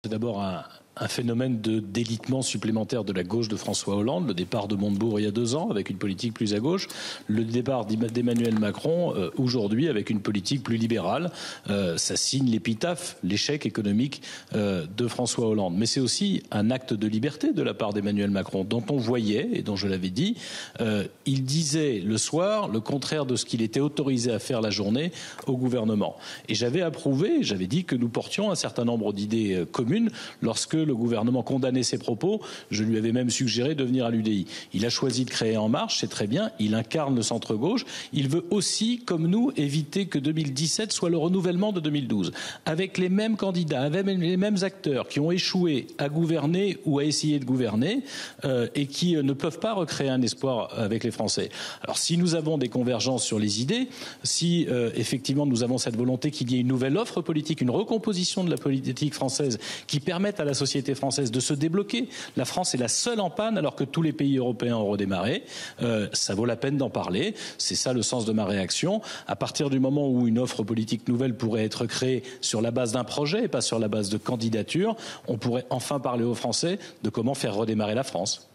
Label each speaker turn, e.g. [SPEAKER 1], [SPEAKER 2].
[SPEAKER 1] C'est d'abord un phénomène de délitement supplémentaire de la gauche de François Hollande, le départ de Montebourg il y a 2 ans avec une politique plus à gauche, le départ d'Emmanuel Macron aujourd'hui avec une politique plus libérale. Ça signe l'épitaphe, l'échec économique de François Hollande. Mais c'est aussi un acte de liberté de la part d'Emmanuel Macron, dont on voyait, et dont je l'avais dit, il disait le soir le contraire de ce qu'il était autorisé à faire la journée au gouvernement. Et j'avais approuvé, j'avais dit que nous portions un certain nombre d'idées communes lorsque le gouvernement condamnait ses propos. Je lui avais même suggéré de venir à l'UDI. Il a choisi de créer En Marche, c'est très bien. Il incarne le centre-gauche. Il veut aussi, comme nous, éviter que 2017 soit le renouvellement de 2012. Avec les mêmes candidats, avec les mêmes acteurs qui ont échoué à gouverner ou à essayer de gouverner et qui ne peuvent pas recréer un espoir avec les Français. Alors si nous avons des convergences sur les idées, si effectivement nous avons cette volonté qu'il y ait une nouvelle offre politique, une recomposition de la politique française qui permette à la société française de se débloquer. La France est la seule en panne alors que tous les pays européens ont redémarré. Ça vaut la peine d'en parler. C'est ça le sens de ma réaction. À partir du moment où une offre politique nouvelle pourrait être créée sur la base d'un projet et pas sur la base de candidature, on pourrait enfin parler aux Français de comment faire redémarrer la France.